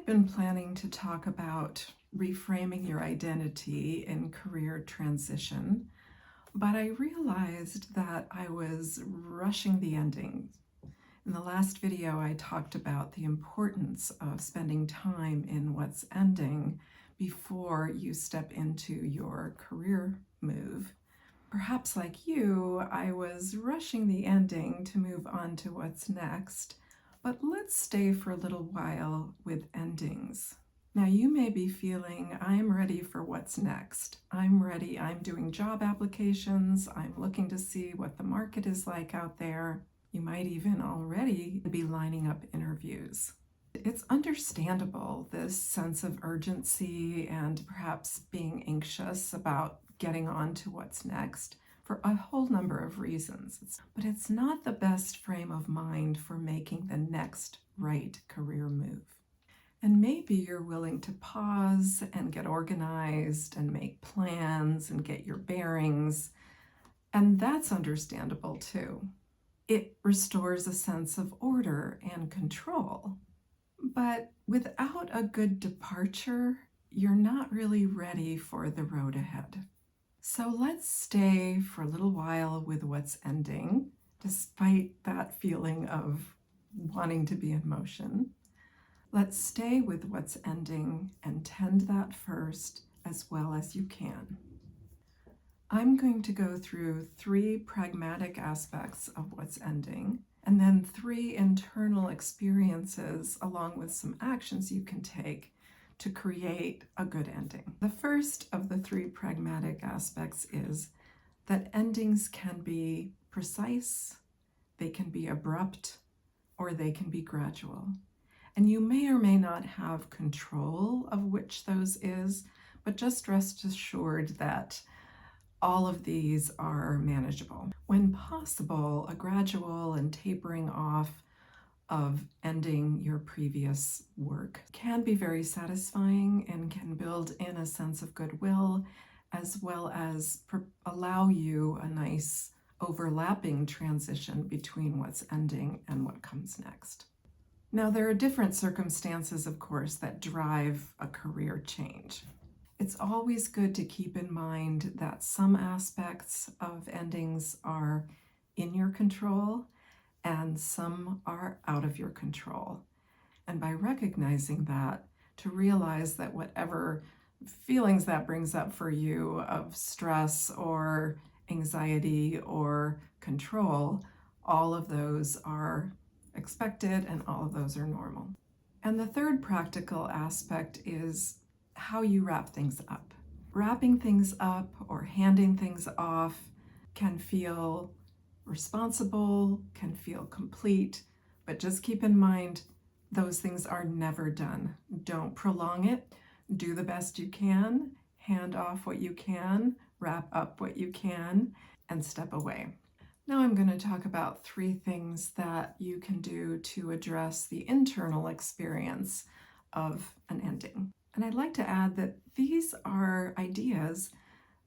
been planning to talk about reframing your identity in career transition, but I realized that I was rushing the ending. In the last video, I talked about the importance of spending time in what's ending before you step into your career move. Perhaps like you, I was rushing the ending to move on to what's next, but let's stay for a little while with endings. Now you may be feeling, I'm ready for what's next. I'm ready, I'm doing job applications, I'm looking to see what the market is like out there. You might even already be lining up interviews. It's understandable, this sense of urgency and perhaps being anxious about getting on to what's next for a whole number of reasons. But it's not the best frame of mind for making the next right career move. And maybe you're willing to pause and get organized and make plans and get your bearings, and that's understandable too. It restores a sense of order and control. But without a good departure, you're not really ready for the road ahead. So let's stay for a little while with what's ending, despite that feeling of wanting to be in motion. Let's stay with what's ending and tend that first as well as you can. I'm going to go through 3 pragmatic aspects of what's ending, and then 3 internal experiences along with some actions you can take to create a good ending. The first of the 3 pragmatic aspects is that endings can be precise, they can be abrupt, or they can be gradual. And you may or may not have control of which those is, but just rest assured that all of these are manageable. When possible, a gradual and tapering off of ending your previous work can be very satisfying and can build in a sense of goodwill, as well as allow you a nice overlapping transition between what's ending and what comes next. Now, there are different circumstances, of course, that drive a career change. It's always good to keep in mind that some aspects of endings are in your control and some are out of your control. And by recognizing that, to realize that whatever feelings that brings up for you of stress or anxiety or control, all of those are expected and all of those are normal. And the third practical aspect is how you wrap things up. Wrapping things up or handing things off can feel responsible, can feel complete, but just keep in mind those things are never done. Don't prolong it. Do the best you can, hand off what you can, wrap up what you can, and step away. Now I'm going to talk about 3 things that you can do to address the internal experience of an ending. And I'd like to add that these are ideas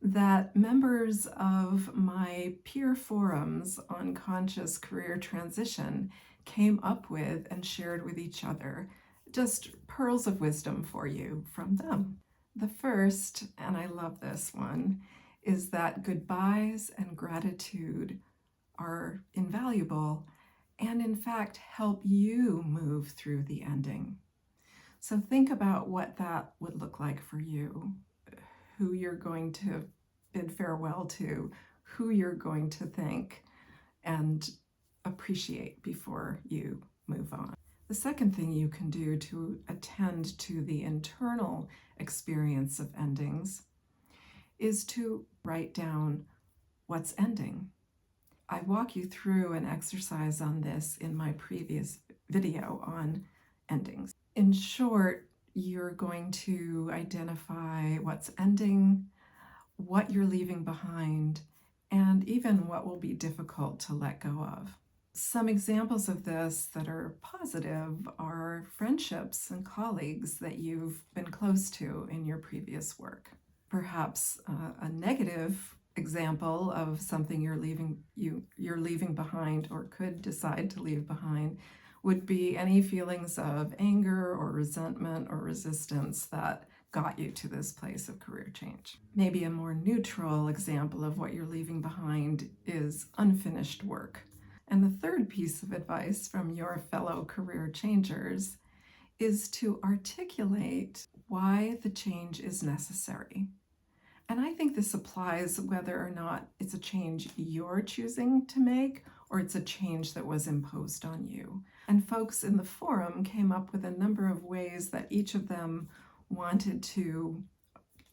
that members of my peer forums on conscious career transition came up with and shared with each other. Just pearls of wisdom for you from them. The first, and I love this one, is that goodbyes and gratitude are invaluable and in fact help you move through the ending. So think about what that would look like for you, who you're going to bid farewell to, who you're going to thank and appreciate before you move on. The second thing you can do to attend to the internal experience of endings is to write down what's ending. I walk you through an exercise on this in my previous video on endings. In short, you're going to identify what's ending, what you're leaving behind, and even what will be difficult to let go of. Some examples of this that are positive are friendships and colleagues that you've been close to in your previous work. Perhaps a negative example of something you're leaving behind or could decide to leave behind would be any feelings of anger or resentment or resistance that got you to this place of career change. Maybe a more neutral example of what you're leaving behind is unfinished work. And the third piece of advice from your fellow career changers is to articulate why the change is necessary. And I think this applies whether or not it's a change you're choosing to make or it's a change that was imposed on you. And folks in the forum came up with a number of ways that each of them wanted to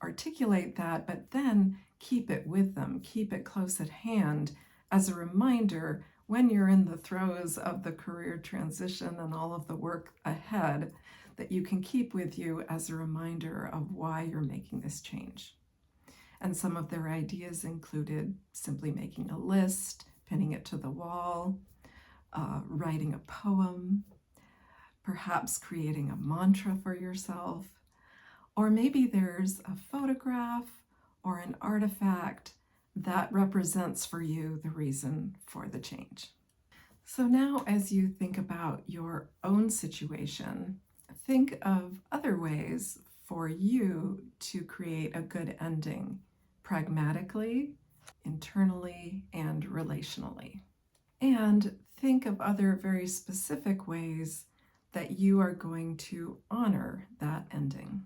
articulate that, but then keep it with them, keep it close at hand as a reminder when you're in the throes of the career transition and all of the work ahead, that you can keep with you as a reminder of why you're making this change. And some of their ideas included simply making a list, pinning it to the wall, writing a poem, perhaps creating a mantra for yourself, or maybe there's a photograph or an artifact that represents for you the reason for the change. So now, as you think about your own situation, think of other ways for you to create a good ending, pragmatically, internally, and relationally. And think of other very specific ways that you are going to honor that ending.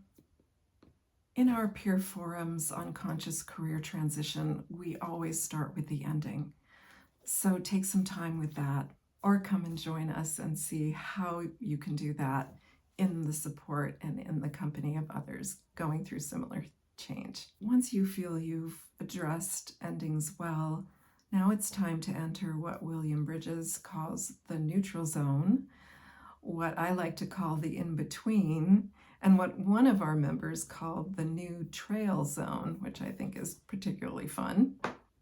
In our peer forums on conscious career transition, we always start with the ending. So take some time with that, or come and join us and see how you can do that in the support and in the company of others going through similar change. Once you feel you've addressed endings well, now it's time to enter what William Bridges calls the neutral zone, what I like to call the in-between, and what one of our members called the new trail zone, which I think is particularly fun.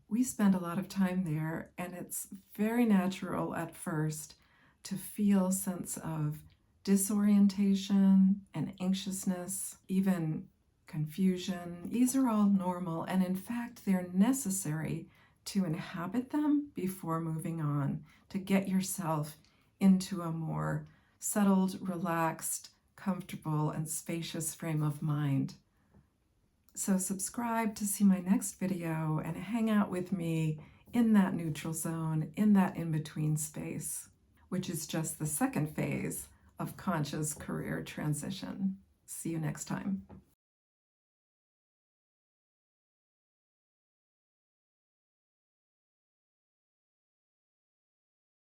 We spend a lot of time there, and it's very natural at first to feel a sense of disorientation and anxiousness, even confusion. These are all normal, and in fact, they're necessary to inhabit them before moving on, to get yourself into a more settled, relaxed, comfortable, and spacious frame of mind. So subscribe to see my next video and hang out with me in that neutral zone, in that in-between space, which is just the second phase of conscious career transition. See you next time.